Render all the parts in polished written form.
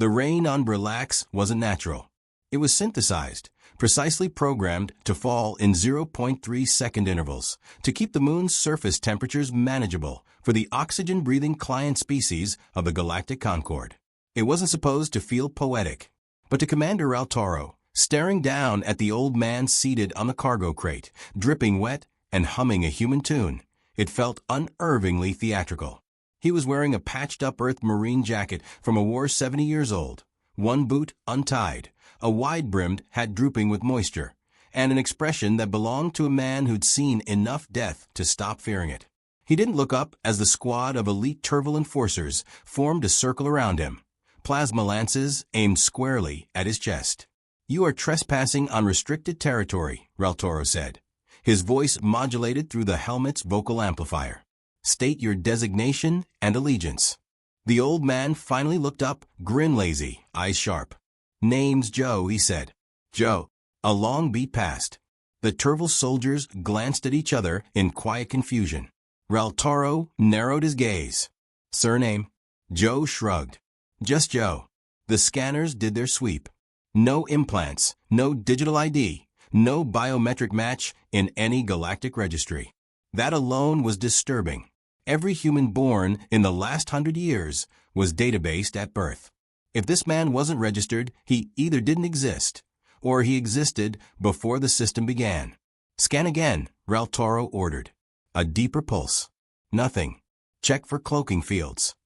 The rain on Relax wasn't natural. It was synthesized, precisely programmed to fall in 0.3-second intervals to keep the moon's surface temperatures manageable for the oxygen-breathing client species of the Galactic Concorde. It wasn't supposed to feel poetic, but to Commander Raltaro, staring down at the old man seated on the cargo crate, dripping wet and humming a human tune, it felt unnervingly theatrical. He was wearing a patched-up Earth Marine jacket from a war 70 years old, one boot untied, a wide-brimmed hat drooping with moisture, and an expression that belonged to a man who'd seen enough death to stop fearing it. He didn't look up as the squad of elite Turval enforcers formed a circle around him, plasma lances aimed squarely at his chest. "You are trespassing on restricted territory," Raltaro said, his voice modulated through the helmet's vocal amplifier. "State your designation and allegiance." The old man finally looked up, grin lazy, eyes sharp. "Name's Joe," he said. "Joe." A long beat passed. The Turval soldiers glanced at each other in quiet confusion. Raltaro narrowed his gaze. "Surname?" Joe shrugged. "Just Joe." The scanners did their sweep. No implants, no digital ID, no biometric match in any galactic registry. That alone was disturbing. Every human born in the last 100 years was databased at birth. If this man wasn't registered, he either didn't exist, or he existed before the system began. "Scan again," Raltaro ordered. A deeper pulse. Nothing. "Check for cloaking fields."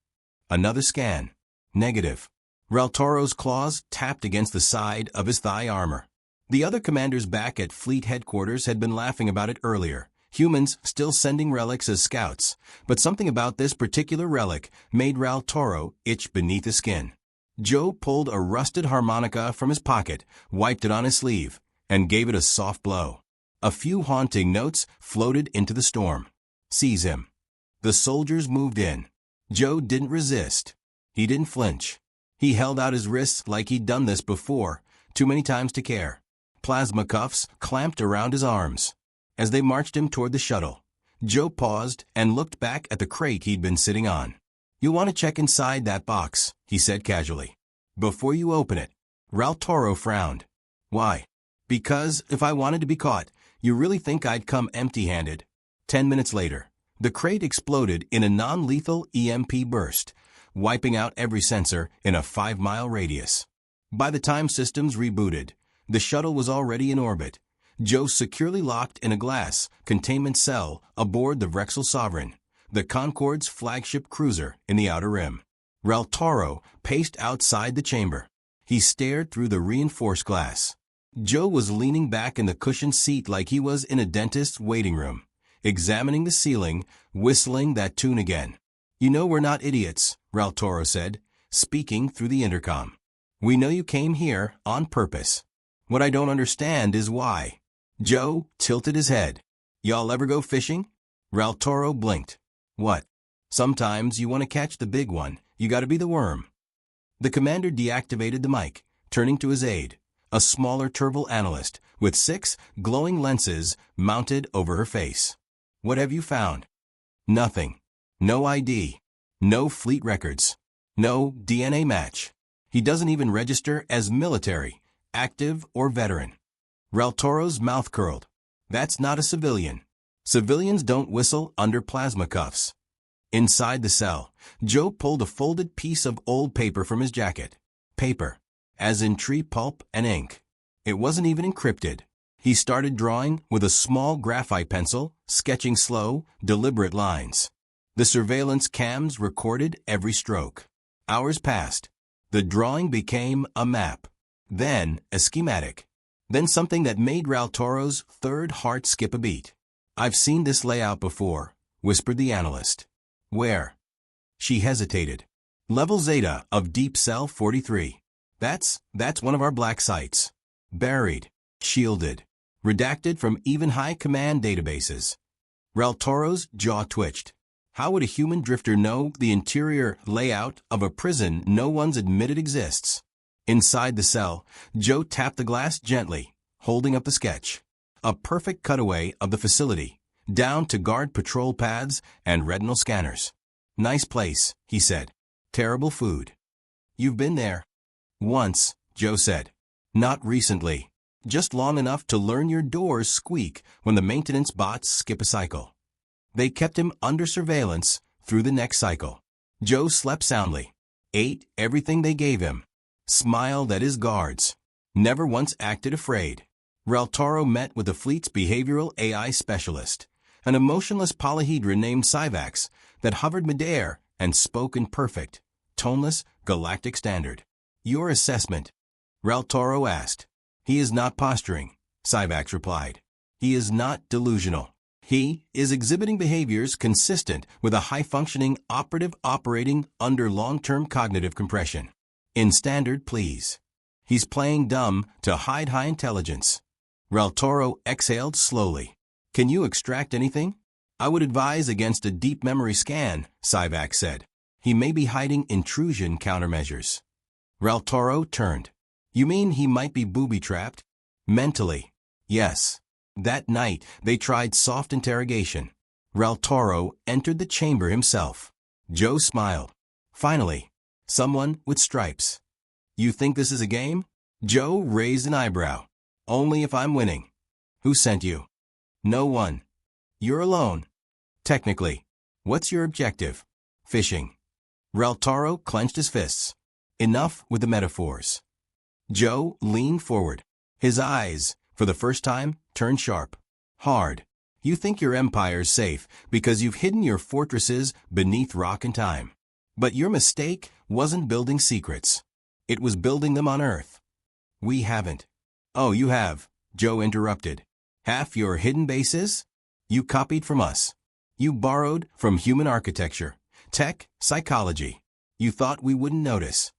Another scan. Negative. Raltaro's claws tapped against the side of his thigh armor. The other commanders back at Fleet Headquarters had been laughing about it earlier. Humans still sending relics as scouts, but something about this particular relic made Raltaro itch beneath his skin. Joe pulled a rusted harmonica from his pocket, wiped it on his sleeve, and gave it a soft blow. A few haunting notes floated into the storm. "Seize him." The soldiers moved in. Joe didn't resist. He didn't flinch. He held out his wrists like he'd done this before, too many times to care. Plasma cuffs clamped around his arms. As they marched him toward the shuttle, Joe paused and looked back at the crate he'd been sitting on. "You'll want to check inside that box," he said casually, "before you open it." Raltaro frowned. "Why?" "Because if I wanted to be caught, you really think I'd come empty-handed?" 10 minutes later, the crate exploded in a non-lethal EMP burst, wiping out every sensor in a 5-mile radius. By the time systems rebooted, the shuttle was already in orbit, Joe securely locked in a glass containment cell aboard the Vrexel Sovereign, the Concorde's flagship cruiser in the Outer Rim. Raltaro paced outside the chamber. He stared through the reinforced glass. Joe was leaning back in the cushioned seat like he was in a dentist's waiting room, examining the ceiling, whistling that tune again. "You know we're not idiots," Raltaro said, speaking through the intercom. "We know you came here on purpose. What I don't understand is why." Joe tilted his head. "Y'all ever go fishing?" Raltaro blinked. "What?" "Sometimes you want to catch the big one. You gotta be the worm." The commander deactivated the mic, turning to his aide, a smaller Turval analyst with 6 glowing lenses mounted over her face. "What have you found?" "Nothing. No ID. No fleet records. No DNA match. He doesn't even register as military, active or veteran." Raltaro's mouth curled. "That's not a civilian. Civilians don't whistle under plasma cuffs." Inside the cell, Joe pulled a folded piece of old paper from his jacket. Paper, as in tree pulp and ink. It wasn't even encrypted. He started drawing with a small graphite pencil, sketching slow, deliberate lines. The surveillance cams recorded every stroke. Hours passed. The drawing became a map, then a schematic, then something that made Raltaro's third heart skip a beat. "I've seen this layout before," whispered the analyst. "Where?" She hesitated. "Level Zeta of Deep Cell 43. That's one of our black sites. Buried, shielded, redacted from even high command databases." Raltaro's jaw twitched. How would a human drifter know the interior layout of a prison no one's admitted exists? Inside the cell, Joe tapped the glass gently, holding up the sketch. A perfect cutaway of the facility, down to guard patrol pads and retinal scanners. "Nice place," he said. "Terrible food." "You've been there." Once, Joe said. Not recently. Just long enough to learn your doors squeak when the maintenance bots skip a cycle. They kept him under surveillance through the next cycle. Joe slept soundly, ate everything they gave him, smiled at his guards, never once acted afraid. Reltaro met with the fleet's behavioral AI specialist, an emotionless polyhedron named Syvax that hovered midair and spoke in perfect, toneless, galactic standard. Your assessment? Reltaro asked. He is not posturing, Syvax replied. He is not delusional. He is exhibiting behaviors consistent with a high-functioning operative operating under long-term cognitive compression. In standard, please. He's playing dumb to hide high intelligence. Reltaro exhaled slowly. Can you extract anything? I would advise against a deep memory scan, Syvax said. He may be hiding intrusion countermeasures. Reltaro turned. You mean he might be booby-trapped? Mentally. Yes. That night, they tried soft interrogation. Reltaro entered the chamber himself. Joe smiled. Finally, someone with stripes. You think this is a game? Joe raised an eyebrow. Only if I'm winning. Who sent you? No one. You're alone. Technically. What's your objective? Fishing. Reltaro clenched his fists. Enough with the metaphors. Joe leaned forward. His eyes, for the first time, turned sharp. Hard. You think your empire's safe because you've hidden your fortresses beneath rock and time. But your mistake wasn't building secrets. It was building them on Earth. We haven't. Oh, you have, Joe interrupted. Half your hidden bases? You copied from us. You borrowed from human architecture, tech, psychology. You thought we wouldn't notice.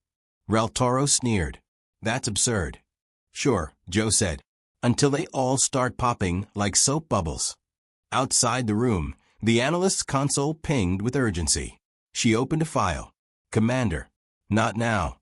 Reltaro sneered. That's absurd. Sure, Joe said. Until they all start popping like soap bubbles. Outside the room, the analyst's console pinged with urgency. She opened a file. Commander. Not now.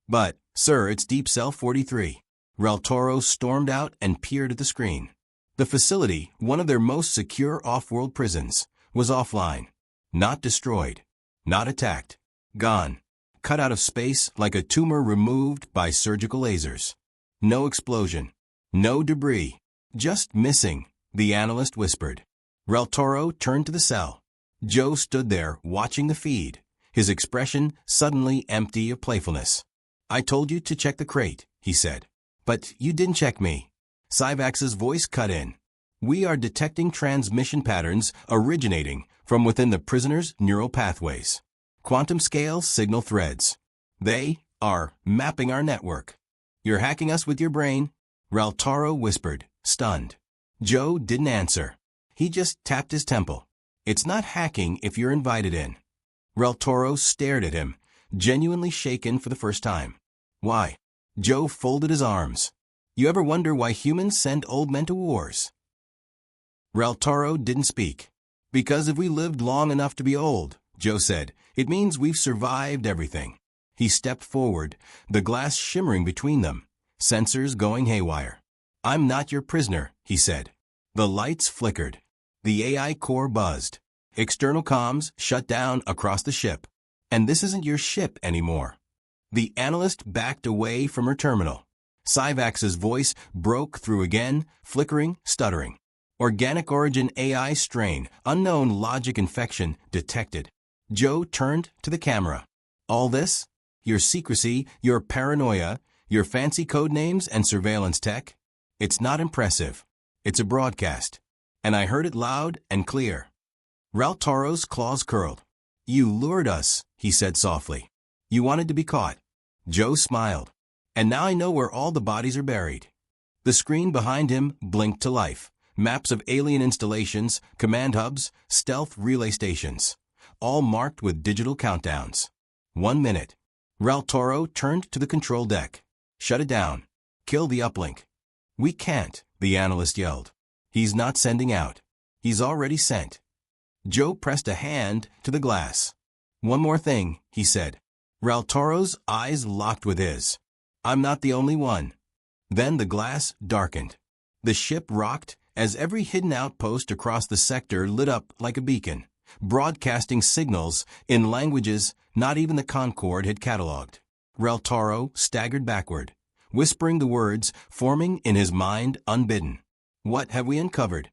But, sir, it's Deep Cell 43. Reltaro stormed out and peered at the screen. The facility, one of their most secure off-world prisons, was offline. Not destroyed. Not attacked. Gone. Cut out of space like a tumor removed by surgical lasers. No explosion. No debris. Just missing, the analyst whispered. Reltaro turned to the cell. Joe stood there watching the feed, his expression suddenly empty of playfulness. I told you to check the crate, he said. But you didn't check me. Syvax's voice cut in. We are detecting transmission patterns originating from within the prisoner's neural pathways. Quantum-scale signal threads. They are mapping our network. You're hacking us with your brain? Reltaro whispered, stunned. Joe didn't answer. He just tapped his temple. It's not hacking if you're invited in. Reltaro stared at him, genuinely shaken for the first time. Why? Joe folded his arms. You ever wonder why humans send old men to wars? Reltaro didn't speak. Because if we lived long enough to be old, Joe said, it means we've survived everything. He stepped forward, the glass shimmering between them, sensors going haywire. I'm not your prisoner, he said. The lights flickered. The AI core buzzed. External comms shut down across the ship. And this isn't your ship anymore. The analyst backed away from her terminal. Syvax's voice broke through again, flickering, stuttering. Organic origin AI strain, unknown logic infection detected. Joe turned to the camera. All this? Your secrecy, your paranoia, your fancy code names and surveillance tech? It's not impressive. It's a broadcast. And I heard it loud and clear. Reltaro's claws curled. You lured us, he said softly. You wanted to be caught. Joe smiled. And now I know where all the bodies are buried. The screen behind him blinked to life. Maps of alien installations, command hubs, stealth relay stations. All marked with digital countdowns. 1 minute. Reltaro turned to the control deck. Shut it down. Kill the uplink. We can't, the analyst yelled. He's not sending out. He's already sent. Joe pressed a hand to the glass. One more thing, he said. Reltaro's eyes locked with his. I'm not the only one. Then the glass darkened. The ship rocked as every hidden outpost across the sector lit up like a beacon, broadcasting signals in languages not even the Concorde had cataloged. Reltaro staggered backward, whispering the words forming in his mind unbidden. What have we uncovered?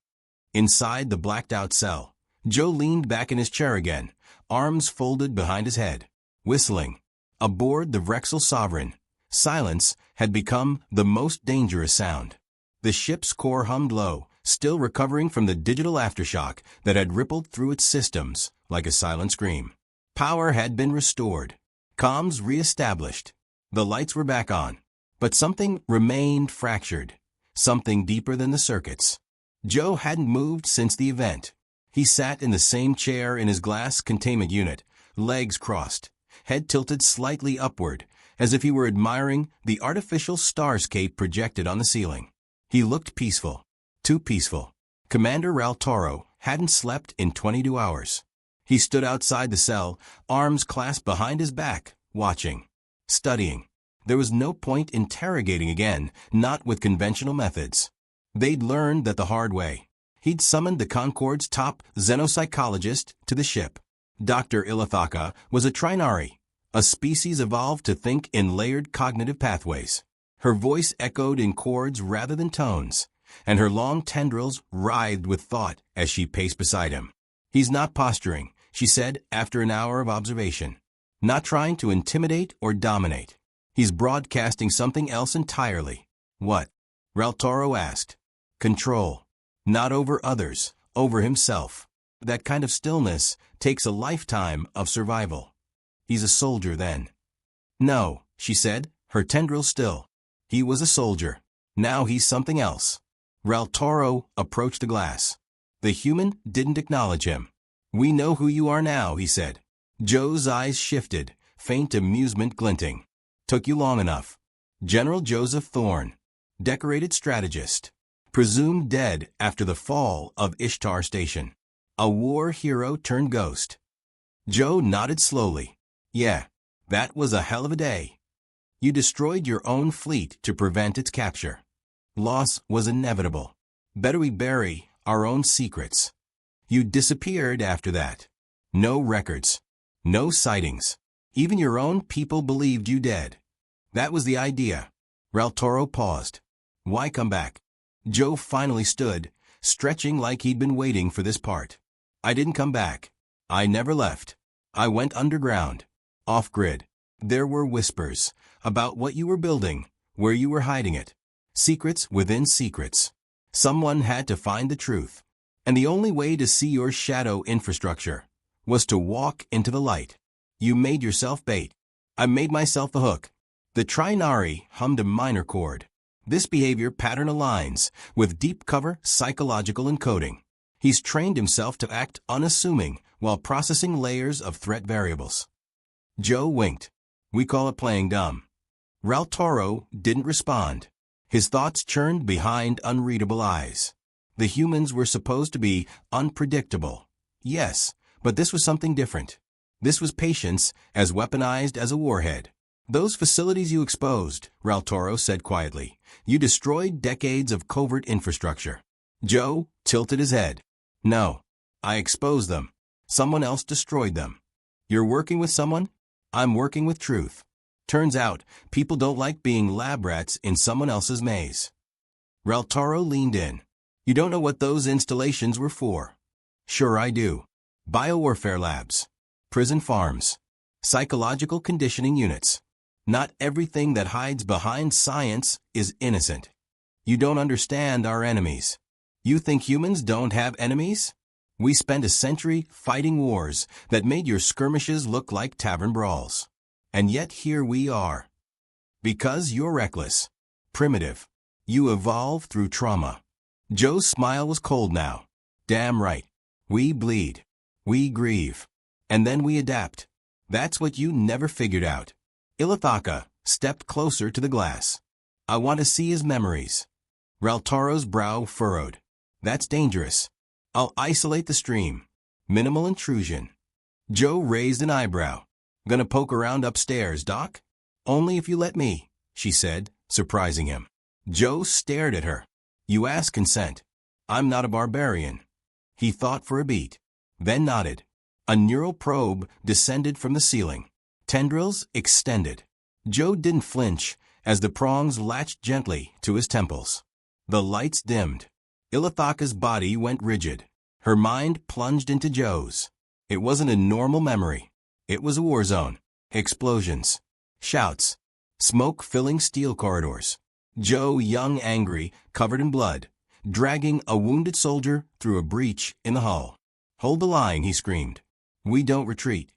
Inside the blacked-out cell, Joe leaned back in his chair again, arms folded behind his head, whistling. Aboard the Vrexel Sovereign, silence had become the most dangerous sound. The ship's core hummed low, still recovering from the digital aftershock that had rippled through its systems like a silent scream. Power had been restored, comms re-established. The lights were back on. But something remained fractured, something deeper than the circuits. Joe hadn't moved since the event. He sat in the same chair in his glass containment unit, legs crossed, head tilted slightly upward, as if he were admiring the artificial starscape projected on the ceiling. He looked peaceful. Too peaceful. Commander Reltaro hadn't slept in 22 hours. He stood outside the cell, arms clasped behind his back, watching, studying. There was no point interrogating again, not with conventional methods. They'd learned that the hard way. He'd summoned the Concorde's top xenopsychologist to the ship. Dr. Ilithaka was a Trinari, a species evolved to think in layered cognitive pathways. Her voice echoed in chords rather than tones, and her long tendrils writhed with thought as she paced beside him. He's not posturing, she said after an hour of observation. Not trying to intimidate or dominate. He's broadcasting something else entirely. What? Reltaro asked. Control. Not over others, over himself. That kind of stillness takes a lifetime of survival. He's a soldier then. No, she said, her tendrils still. He was a soldier. Now he's something else. Reltaro approached the glass. The human didn't acknowledge him. We know who you are now, he said. Joe's eyes shifted, faint amusement glinting. Took you long enough. General Joseph Thorne, decorated strategist, presumed dead after the fall of Ishtar Station. A war hero turned ghost. Joe nodded slowly. Yeah, that was a hell of a day. You destroyed your own fleet to prevent its capture. Loss was inevitable. Better we bury our own secrets. You disappeared after that. No records. No sightings. Even your own people believed you dead. That was the idea. Reltaro paused. Why come back? Joe finally stood, stretching like he'd been waiting for this part. I didn't come back. I never left. I went underground. Off-grid. There were whispers about what you were building, where you were hiding it. Secrets within secrets. Someone had to find the truth. And the only way to see your shadow infrastructure was to walk into the light. You made yourself bait. I made myself the hook. The Trinari hummed a minor chord. This behavior pattern aligns with deep cover psychological encoding. He's trained himself to act unassuming while processing layers of threat variables. Joe winked. We call it playing dumb. Reltaro didn't respond. His thoughts churned behind unreadable eyes. The humans were supposed to be unpredictable. Yes, but this was something different. This was patience as weaponized as a warhead. Those facilities you exposed, Reltaro said quietly. You destroyed decades of covert infrastructure. Joe tilted his head. No, I exposed them. Someone else destroyed them. You're working with someone? I'm working with truth. Turns out, people don't like being lab rats in someone else's maze. Reltaro leaned in. You don't know what those installations were for. Sure I do. Biowarfare labs. Prison farms. Psychological conditioning units. Not everything that hides behind science is innocent. You don't understand our enemies. You think humans don't have enemies? We spent a century fighting wars that made your skirmishes look like tavern brawls. And yet here we are. Because you're reckless. Primitive. You evolve through trauma. Joe's smile was cold now. Damn right. We bleed. We grieve. And then we adapt. That's what you never figured out. Ilithaka stepped closer to the glass. I want to see his memories. Reltaro's brow furrowed. That's dangerous. I'll isolate the stream. Minimal intrusion. Joe raised an eyebrow. Gonna poke around upstairs, Doc? Only if you let me, she said, surprising him. Joe stared at her. You ask consent. I'm not a barbarian. He thought for a beat, then nodded. A neural probe descended from the ceiling. Tendrils extended. Joe didn't flinch as the prongs latched gently to his temples. The lights dimmed. Ilithaka's body went rigid. Her mind plunged into Joe's. It wasn't a normal memory. It was a war zone. Explosions. Shouts. Smoke filling steel corridors. Joe, young, angry, covered in blood, dragging a wounded soldier through a breach in the hull. "Hold the line," he screamed. "We don't retreat."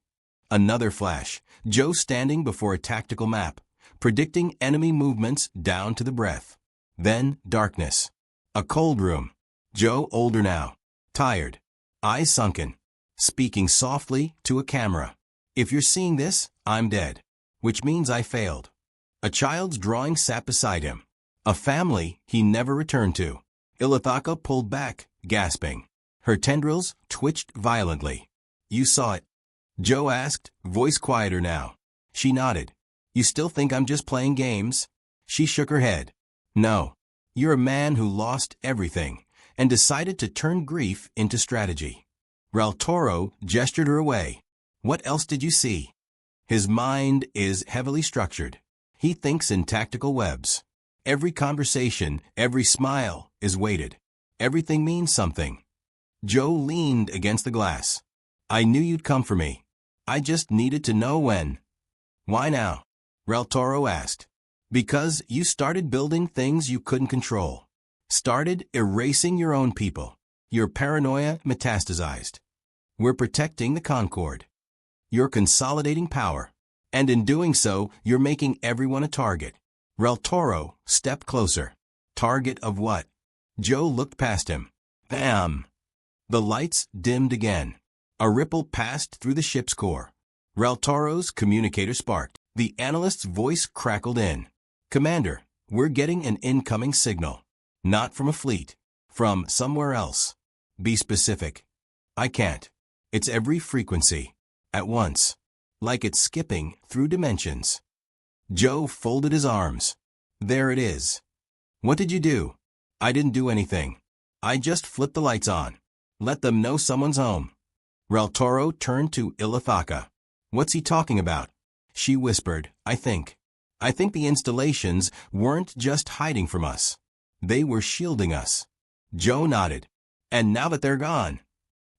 Another flash. Joe standing before a tactical map, predicting enemy movements down to the breath. Then darkness. A cold room. Joe, older now, tired, eyes sunken, speaking softly to a camera. "If you're seeing this, I'm dead. Which means I failed." A child's drawing sat beside him. A family he never returned to. Ilithaka pulled back, gasping. Her tendrils twitched violently. "You saw it?" Joe asked, voice quieter now. She nodded. "You still think I'm just playing games?" She shook her head. "No. You're a man who lost everything and decided to turn grief into strategy." Raltoro gestured her away. "What else did you see?" His mind is heavily structured. He thinks in tactical webs. Every conversation, every smile is weighted. Everything means something. Joe leaned against the glass. "I knew you'd come for me. I just needed to know when." "Why now?" Raltoro asked. "Because you started building things you couldn't control. Started erasing your own people. Your paranoia metastasized. We're protecting the Concord. You're consolidating power. And in doing so, you're making everyone a target." Raltoro stepped closer. "Target of what?" Joe looked past him. Bam! The lights dimmed again. A ripple passed through the ship's core. Raltoro's communicator sparked. The analyst's voice crackled in. "Commander, we're getting an incoming signal. Not from a fleet. From somewhere else. Be specific." "I can't. It's every frequency. At once. Like it's skipping through dimensions." Joe folded his arms. "There it is." "What did you do?" "I didn't do anything. I just flipped the lights on. Let them know someone's home." Raltoro turned to Ilithaka. "What's he talking about?" She whispered, I think the installations weren't just hiding from us. They were shielding us." Joe nodded. "And now that they're gone?"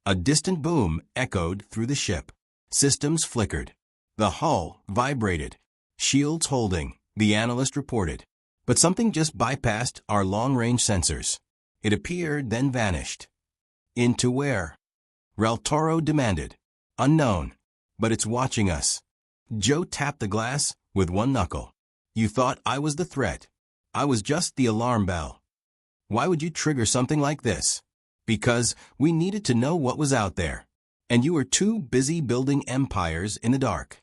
A distant boom echoed through the ship. Systems flickered. The hull vibrated. "Shields holding," the analyst reported. "But something just bypassed our long-range sensors. It appeared, then vanished." "Into where?" Raltoro demanded. "Unknown. But it's watching us." Joe tapped the glass with one knuckle. "You thought I was the threat. I was just the alarm bell." "Why would you trigger something like this?" "Because we needed to know what was out there. And you were too busy building empires in the dark."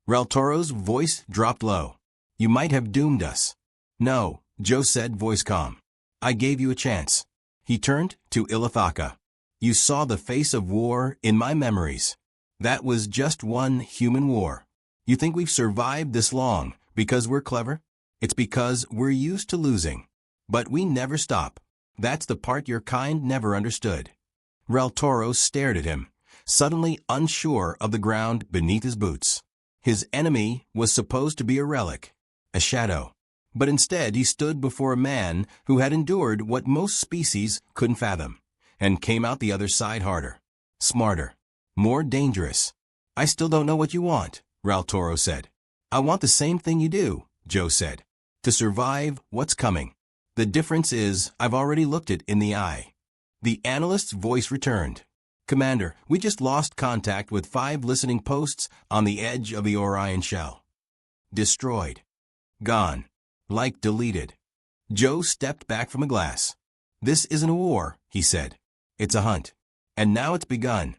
Raltoro's voice dropped low. "You might have doomed us." "No," Joe said, voice calm. "I gave you a chance." He turned to Ilithaka. "You saw the face of war in my memories. That was just one human war. You think we've survived this long because we're clever? It's because we're used to losing. But we never stop. That's the part your kind never understood." Raltoro stared at him, suddenly unsure of the ground beneath his boots. His enemy was supposed to be a relic, a shadow. But instead he stood before a man who had endured what most species couldn't fathom, and came out the other side harder, smarter, more dangerous. "I still don't know what you want," Raltoro said. "I want the same thing you do," Joe said. "To survive what's coming. The difference is I've already looked it in the eye." The analyst's voice returned. "Commander, we just lost contact with 5 listening posts on the edge of the Orion shell. Destroyed. Gone. Like deleted." Joe stepped back from the glass. "This isn't a war," he said. "It's a hunt. And now it's begun."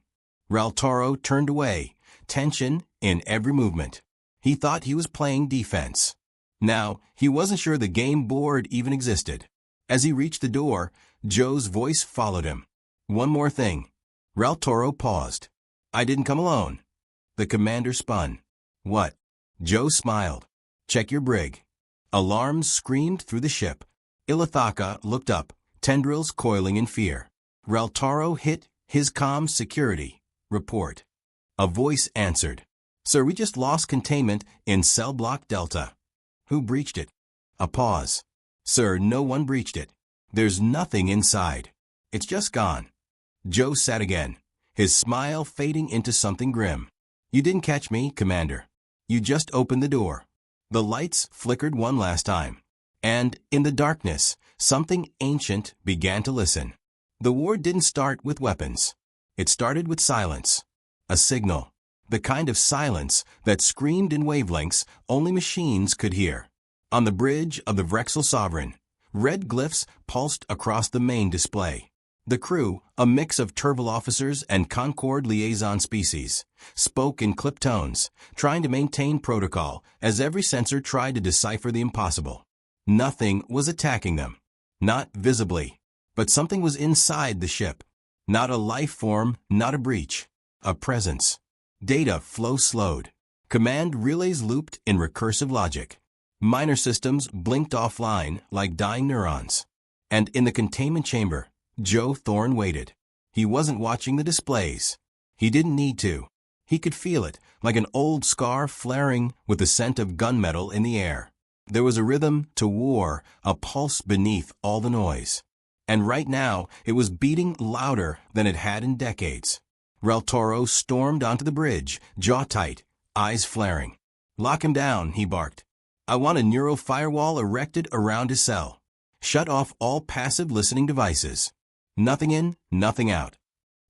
Raltoro turned away, tension in every movement. He thought he was playing defense. Now, he wasn't sure the game board even existed. As he reached the door, Joe's voice followed him. "One more thing." Raltoro paused. "I didn't come alone." The commander spun. "What?" Joe smiled. "Check your brig." Alarms screamed through the ship. Ilithaka looked up, tendrils coiling in fear. Raltoro hit his comm security. "Report." A voice answered. Sir, we just lost containment in cell block Delta. Who breached it? A pause. Sir, no one breached it. There's nothing inside. It's just gone. Joe sat again, his smile fading into something grim. You didn't catch me, Commander. You just opened the door. The lights flickered one last time. And, in the darkness, something ancient began to listen. The war didn't start with weapons. It started with silence. A signal. The kind of silence that screamed in wavelengths only machines could hear. On the bridge of the Vrexel Sovereign, red glyphs pulsed across the main display. The crew, a mix of Turval officers and Concord liaison species, spoke in clipped tones, trying to maintain protocol as every sensor tried to decipher the impossible. Nothing was attacking them. Not visibly. But something was inside the ship. Not a life form, not a breach. A presence. Data flow slowed. Command relays looped in recursive logic. Minor systems blinked offline like dying neurons. And in the containment chamber, Joe Thorne waited. He wasn't watching the displays. He didn't need to. He could feel it, like an old scar flaring with the scent of gunmetal in the air. There was a rhythm to war, a pulse beneath all the noise. And right now, it was beating louder than it had in decades. Reltoro stormed onto the bridge, jaw tight, eyes flaring. Lock him down, he barked. I want a neural firewall erected around his cell. Shut off all passive listening devices. Nothing in, nothing out.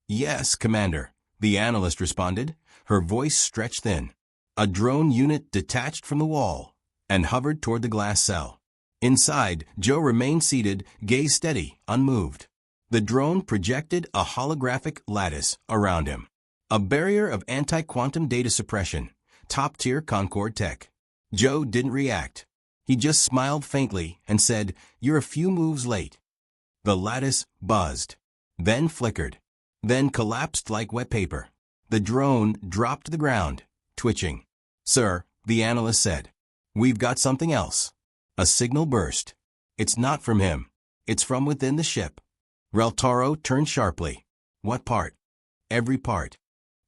Yes, Commander, the analyst responded, her voice stretched thin. A drone unit detached from the wall and hovered toward the glass cell. Inside, Joe remained seated, gaze steady, unmoved. The drone projected a holographic lattice around him. A barrier of anti-quantum data suppression, top-tier Concord tech. Joe didn't react. He just smiled faintly and said, "You're a few moves late." The lattice buzzed, then flickered, then collapsed like wet paper. The drone dropped to the ground, twitching. "Sir," the analyst said, "we've got something else." A signal burst. It's not from him. It's from within the ship. Reltoro turned sharply. What part? Every part.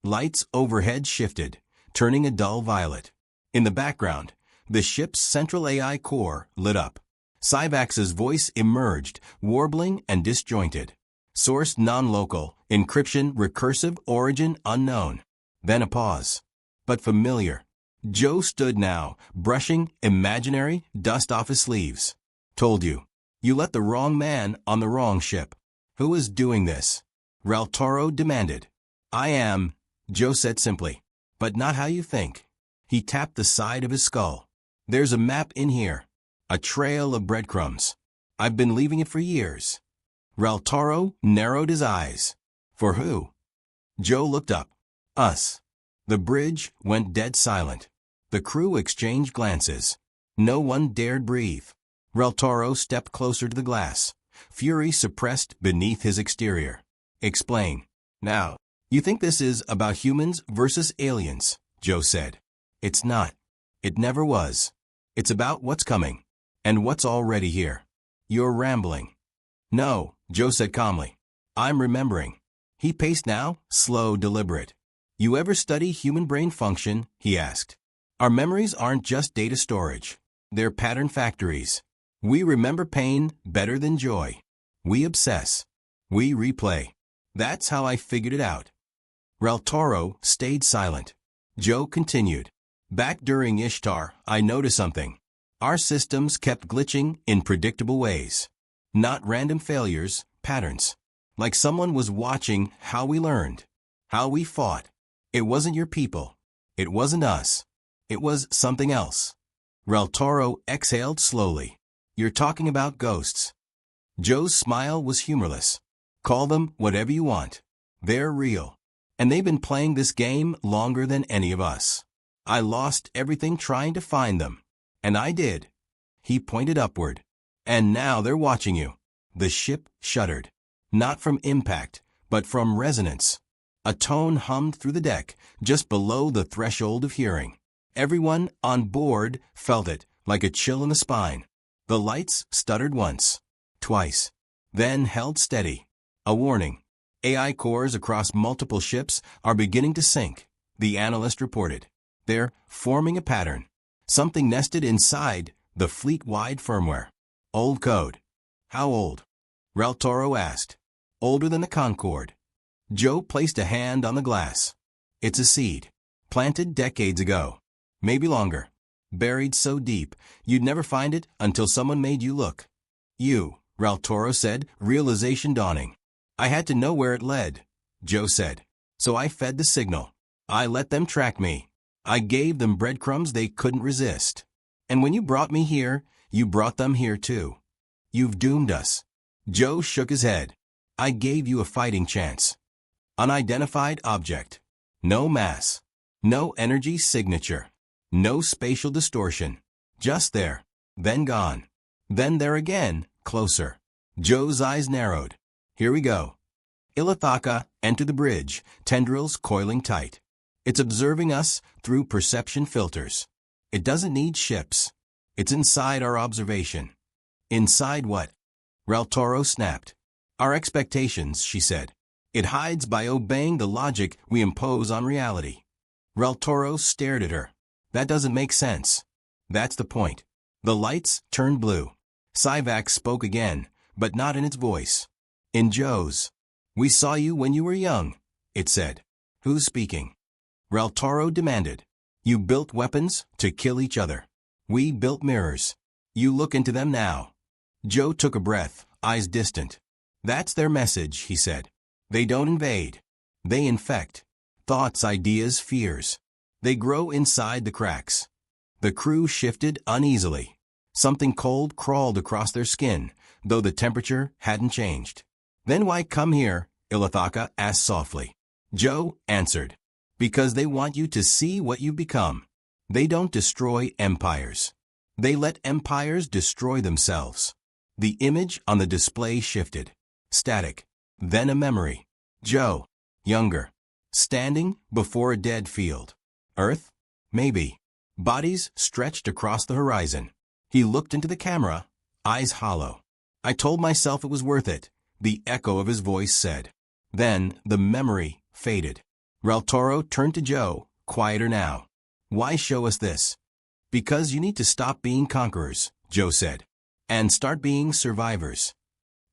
Lights overhead shifted, turning a dull violet. In the background, the ship's central AI core lit up. Syvax's voice emerged, warbling and disjointed. Source non-local, encryption recursive, origin unknown. Then a pause. But familiar. Joe stood now, brushing imaginary dust off his sleeves. Told you. You let the wrong man on the wrong ship. Who is doing this? Reltoro demanded. I am, Joe said simply. But not how you think. He tapped the side of his skull. There's a map in here. A trail of breadcrumbs. I've been leaving it for years. Reltoro narrowed his eyes. For who? Joe looked up. Us. The bridge went dead silent. The crew exchanged glances. No one dared breathe. Reltoro stepped closer to the glass, fury suppressed beneath his exterior. Explain. Now, you think this is about humans versus aliens, Joe said. It's not. It never was. It's about what's coming. And what's already here. You're rambling. No, Joe said calmly. I'm remembering. He paced now, slow, deliberate. You ever study human brain function? He asked. Our memories aren't just data storage. They're pattern factories. We remember pain better than joy. We obsess. We replay. That's how I figured it out. Reltoro stayed silent. Joe continued. Back during Ishtar, I noticed something. Our systems kept glitching in predictable ways. Not random failures, patterns. Like someone was watching how we learned, how we fought. It wasn't your people. It wasn't us. It was something else. Reltoro exhaled slowly. You're talking about ghosts. Joe's smile was humorless. Call them whatever you want. They're real. And they've been playing this game longer than any of us. I lost everything trying to find them. And I did. He pointed upward. And now they're watching you. The ship shuddered. Not from impact, but from resonance. A tone hummed through the deck, just below the threshold of hearing. Everyone on board felt it, like a chill in the spine. The lights stuttered once, twice, then held steady. A warning. AI cores across multiple ships are beginning to sink, the analyst reported. They're forming a pattern. Something nested inside the fleet-wide firmware. Old code. How old? Reltoro asked. Older than the Concorde. Joe placed a hand on the glass. It's a seed. Planted decades ago. Maybe longer. Buried so deep, you'd never find it until someone made you look. You, Reltoro said, realization dawning. I had to know where it led, Joe said. So I fed the signal. I let them track me. I gave them breadcrumbs they couldn't resist. And when you brought me here, you brought them here too. You've doomed us. Joe shook his head. I gave you a fighting chance. Unidentified object. No mass. No energy signature. No spatial distortion. Just there. Then gone. Then there again, closer. Joe's eyes narrowed. Here we go. Ilithaka entered the bridge, tendrils coiling tight. It's observing us through perception filters. It doesn't need ships. It's inside our observation. Inside what? Reltoro snapped. Our expectations, she said. It hides by obeying the logic we impose on reality. Reltoro stared at her. That doesn't make sense. That's the point. The lights turned blue. Syvax spoke again, but not in its voice. In Joe's. We saw you when you were young, it said. Who's speaking? Reltoro demanded. You built weapons to kill each other. We built mirrors. You look into them now. Joe took a breath, eyes distant. That's their message, he said. They don't invade. They infect. Thoughts, ideas, fears. They grow inside the cracks. The crew shifted uneasily. Something cold crawled across their skin, though the temperature hadn't changed. Then why come here? Ilithaka asked softly. Joe answered. Because they want you to see what you've become. They don't destroy empires. They let empires destroy themselves. The image on the display shifted. Static. Then a memory. Joe. Younger. Standing before a dead field. Earth? Maybe. Bodies stretched across the horizon. He looked into the camera, eyes hollow. I told myself it was worth it, the echo of his voice said. Then the memory faded. Reltoro turned to Joe, quieter now. Why show us this? Because you need to stop being conquerors, Joe said, and start being survivors.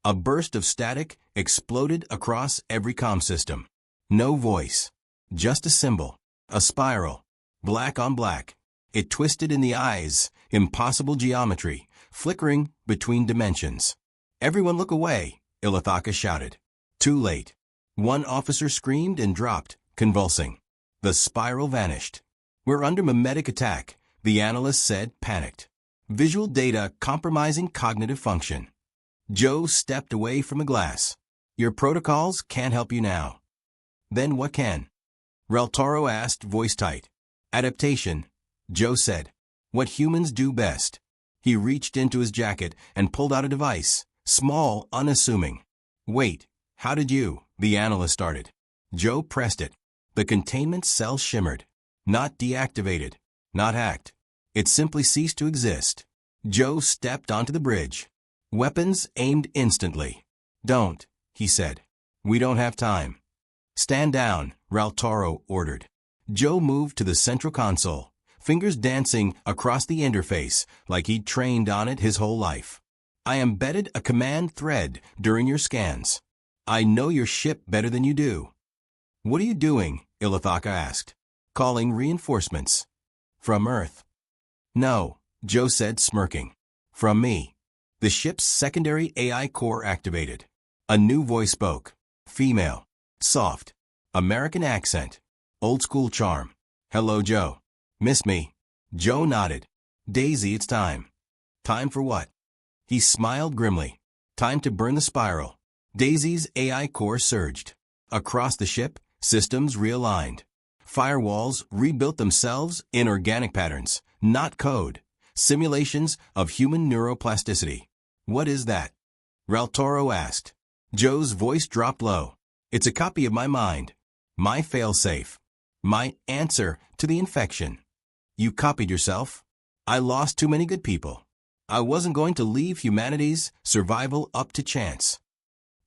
A burst of static exploded across every comm system. No voice. Just a symbol. A spiral. Black on black. It twisted in the eyes, impossible geometry, flickering between dimensions. Everyone look away, Ilithaka shouted. Too late. One officer screamed and dropped, convulsing. The spiral vanished. We're under mimetic attack, the analyst said, panicked. Visual data compromising cognitive function. Joe stepped away from the glass. Your protocols can't help you now. Then what can? Reltoro asked, voice tight. Adaptation, Joe said. What humans do best. He reached into his jacket and pulled out a device, small, unassuming. Wait, how did you? The analyst started. Joe pressed it. The containment cell shimmered. Not deactivated. Not hacked. It simply ceased to exist. Joe stepped onto the bridge. Weapons aimed instantly. Don't, he said. We don't have time. Stand down, Reltoro ordered. Joe moved to the central console, fingers dancing across the interface like he'd trained on it his whole life. I embedded a command thread during your scans. I know your ship better than you do. What are you doing? Ilithaka asked. Calling reinforcements. From Earth. No, Joe said, smirking. From me. The ship's secondary AI core activated. A new voice spoke. Female. Soft. American accent. Old school charm. Hello, Joe. Miss me? Joe nodded. Daisy, it's time. Time for what? He smiled grimly. Time to burn the spiral. Daisy's AI core surged. Across the ship, systems realigned. Firewalls rebuilt themselves in organic patterns, not code. Simulations of human neuroplasticity. What is that? Reltoro asked. Joe's voice dropped low. It's a copy of my mind. My failsafe. My answer to the infection. You copied yourself. I lost too many good people. I wasn't going to leave humanity's survival up to chance.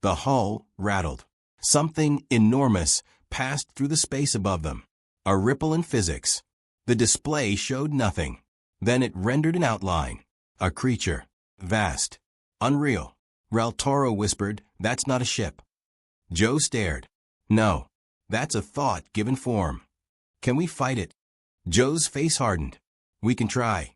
The hull rattled. Something enormous passed through the space above them. A ripple in physics. The display showed nothing. Then it rendered an outline. A creature. Vast. Unreal. Raltoro whispered, "That's not a ship." Joe stared. "No. That's a thought given form." "Can we fight it?" Joe's face hardened. "We can try."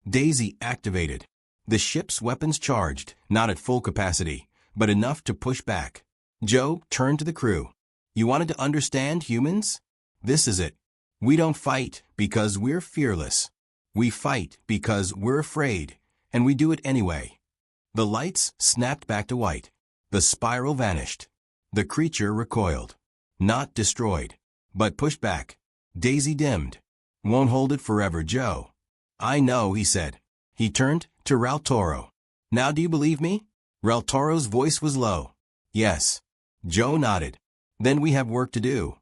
Daisy activated. The ship's weapons charged, not at full capacity, but enough to push back. Joe turned to the crew. "You wanted to understand humans? This is it. We don't fight because we're fearless. We fight because we're afraid, and we do it anyway." The lights snapped back to white. The spiral vanished. The creature recoiled. Not destroyed, but pushed back. Daisy dimmed. "Won't hold it forever, Joe." "I know," he said. He turned to Raltoro. "Now do you believe me?" Raltoro's voice was low. "Yes." Joe nodded. "Then we have work to do."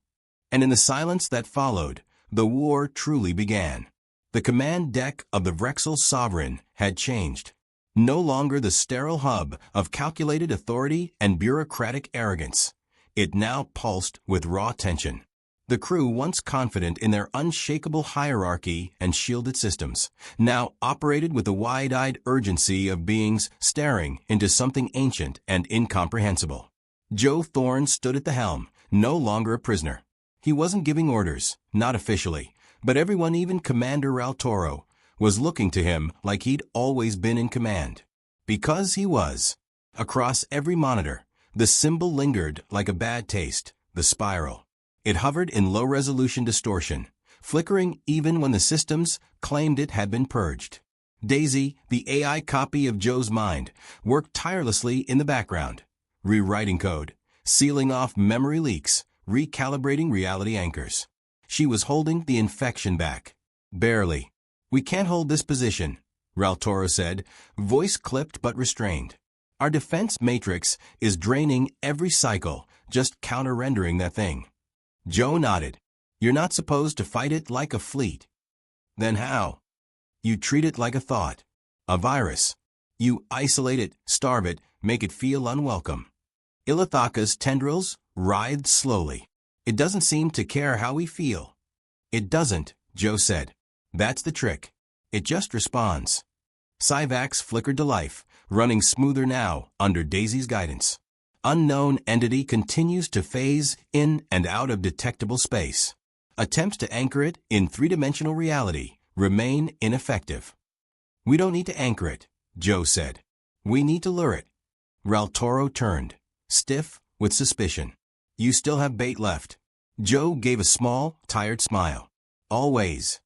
And in the silence that followed, the war truly began. The command deck of the Vrexel Sovereign had changed. No longer the sterile hub of calculated authority and bureaucratic arrogance. It now pulsed with raw tension. The crew, once confident in their unshakable hierarchy and shielded systems, now operated with the wide-eyed urgency of beings staring into something ancient and incomprehensible. Joe Thorne stood at the helm, no longer a prisoner. He wasn't giving orders, not officially, but everyone, even Commander Raltoro, was looking to him like he'd always been in command. Because he was. Across every monitor, the symbol lingered like a bad taste, the spiral. It hovered in low-resolution distortion, flickering even when the systems claimed it had been purged. Daisy, the AI copy of Joe's mind, worked tirelessly in the background, rewriting code, sealing off memory leaks, recalibrating reality anchors. She was holding the infection back. Barely. "We can't hold this position," Raltoro said, voice clipped but restrained. "Our defense matrix is draining every cycle, just counter-rendering that thing." Joe nodded. "You're not supposed to fight it like a fleet." "Then how?" "You treat it like a thought. A virus. You isolate it, starve it, make it feel unwelcome." Ilithaka's tendrils writhed slowly. "It doesn't seem to care how we feel." "It doesn't," Joe said. "That's the trick. It just responds." Syvax flickered to life, running smoother now under Daisy's guidance. Unknown entity continues to phase in and out of detectable space. Attempts to anchor it in three-dimensional reality remain ineffective. "We don't need to anchor it," Joe said. "We need to lure it." Raltoro turned, stiff with suspicion. "You still have bait left." Joe gave a small, tired smile. "Always."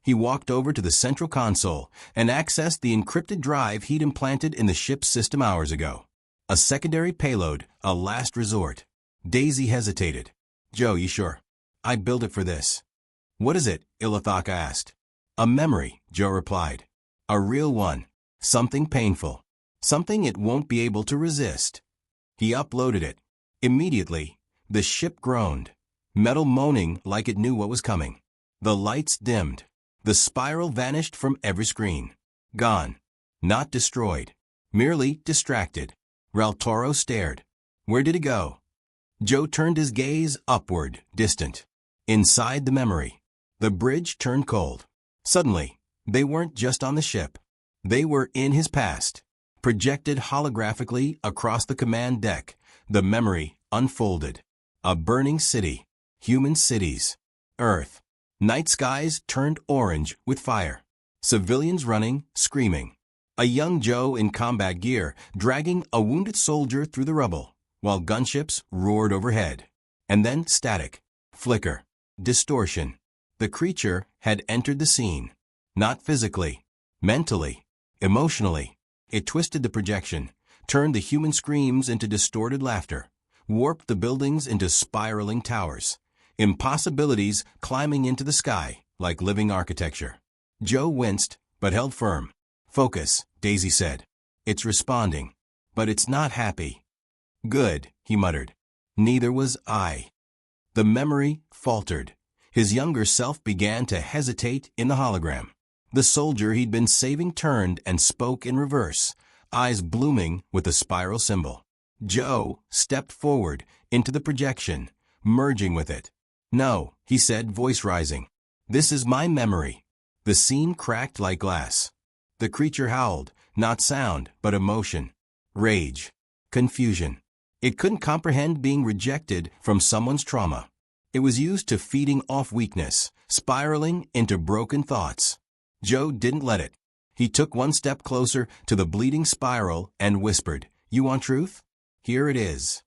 He walked over to the central console and accessed the encrypted drive he'd implanted in the ship's system hours ago. A secondary payload, a last resort. Daisy hesitated. "Joe, you sure? I built it for this." "What is it?" Ilithaka asked. "A memory," Joe replied. "A real one. Something painful. Something it won't be able to resist." He uploaded it. Immediately, the ship groaned, metal moaning like it knew what was coming. The lights dimmed. The spiral vanished from every screen. Gone. Not destroyed. Merely distracted. Raltoro stared. Where did it go? Joe turned his gaze upward, distant. Inside the memory. The bridge turned cold. Suddenly, they weren't just on the ship. They were in his past. Projected holographically across the command deck, the memory unfolded. A burning city. Human cities. Earth. Night skies turned orange with fire. Civilians running, screaming. A young Joe in combat gear dragging a wounded soldier through the rubble, while gunships roared overhead. And then static. Flicker. Distortion. The creature had entered the scene. Not physically. Mentally. Emotionally. It twisted the projection, turned the human screams into distorted laughter, warped the buildings into spiraling towers. Impossibilities climbing into the sky like living architecture. Joe winced, but held firm. Focus, Daisy said. It's responding, but it's not happy. Good, he muttered. Neither was I. The memory faltered. His younger self began to hesitate in the hologram. The soldier he'd been saving turned and spoke in reverse, eyes blooming with the spiral symbol. Joe stepped forward into the projection, merging with it. No, he said, voice rising. This is my memory. The scene cracked like glass. The creature howled, not sound, but emotion. Rage. Confusion. It couldn't comprehend being rejected from someone's trauma. It was used to feeding off weakness, spiraling into broken thoughts. Joe didn't let it. He took one step closer to the bleeding spiral and whispered, "You want truth? Here it is."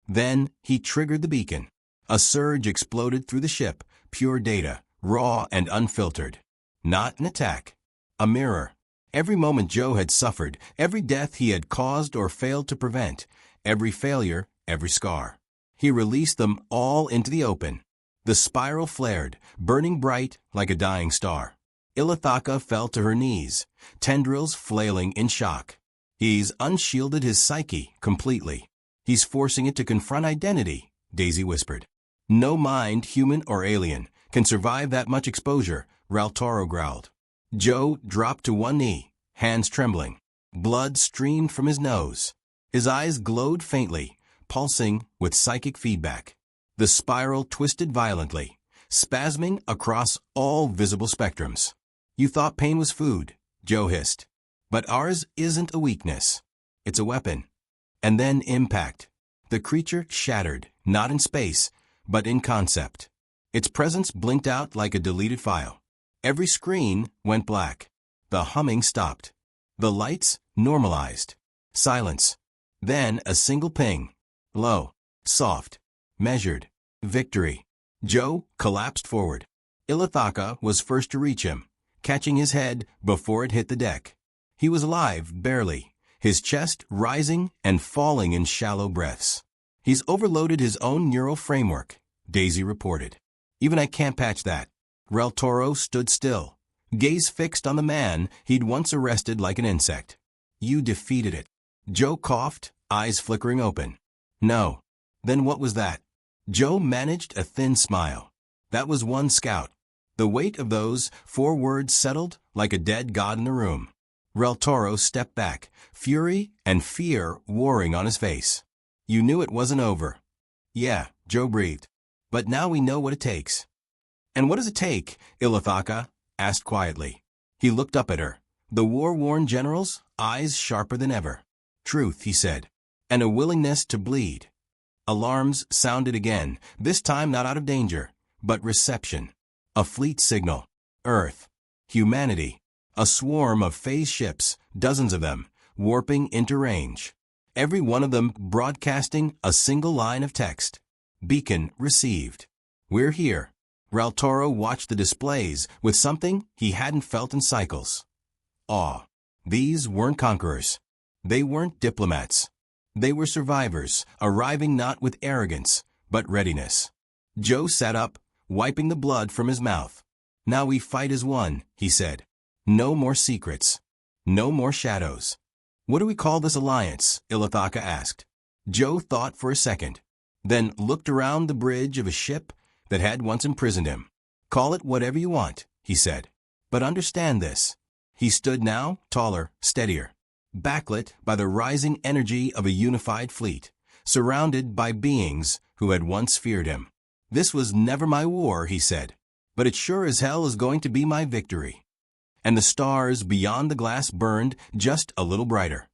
Then he triggered the beacon. A surge exploded through the ship, pure data, raw and unfiltered. Not an attack. A mirror. Every moment Joe had suffered, every death he had caused or failed to prevent, every failure, every scar. He released them all into the open. The spiral flared, burning bright like a dying star. Ilithaka fell to her knees, tendrils flailing in shock. He's unshielded his psyche completely. He's forcing it to confront identity, Daisy whispered. No mind, human or alien, can survive that much exposure, Raltoro growled. Joe dropped to one knee, hands trembling. Blood streamed from his nose. His eyes glowed faintly, pulsing with psychic feedback. The spiral twisted violently, spasming across all visible spectrums. "You thought pain was food," Joe hissed. "But ours isn't a weakness. It's a weapon." And then impact. The creature shattered, not in space, but in concept. Its presence blinked out like a deleted file. Every screen went black. The humming stopped. The lights normalized. Silence. Then a single ping. Low. Soft. Measured. Victory. Joe collapsed forward. Ilithaka was first to reach him, catching his head before it hit the deck. He was alive, barely, his chest rising and falling in shallow breaths. "He's overloaded his own neural framework," Daisy reported. "Even I can't patch that." Raltoro stood still, gaze fixed on the man he'd once arrested like an insect. "You defeated it." Joe coughed, eyes flickering open. "No." "Then what was that?" Joe managed a thin smile. "That was one scout." The weight of those 4 words settled like a dead god in the room. Raltoro stepped back, fury and fear warring on his face. "You knew it wasn't over." "Yeah," Joe breathed. "But now we know what it takes." "And what does it take?" Ilithaka asked quietly. He looked up at her, the war-worn general's eyes sharper than ever. "Truth," he said, "and a willingness to bleed." Alarms sounded again, this time not out of danger, but reception. A fleet signal. Earth. Humanity. A swarm of phase ships, dozens of them, warping into range. Every one of them broadcasting a single line of text. Beacon received. "We're here." Raltoro watched the displays with something he hadn't felt in cycles. Awe. These weren't conquerors. They weren't diplomats. They were survivors, arriving not with arrogance, but readiness. Joe sat up, wiping the blood from his mouth. "Now we fight as one," he said. "No more secrets. No more shadows." "What do we call this alliance?" Ilithaka asked. Joe thought for a second, then looked around the bridge of a ship that had once imprisoned him. "Call it whatever you want," he said. "But understand this." He stood now, taller, steadier, backlit by the rising energy of a unified fleet, surrounded by beings who had once feared him. "This was never my war," he said, "but it sure as hell is going to be my victory." And the stars beyond the glass burned just a little brighter.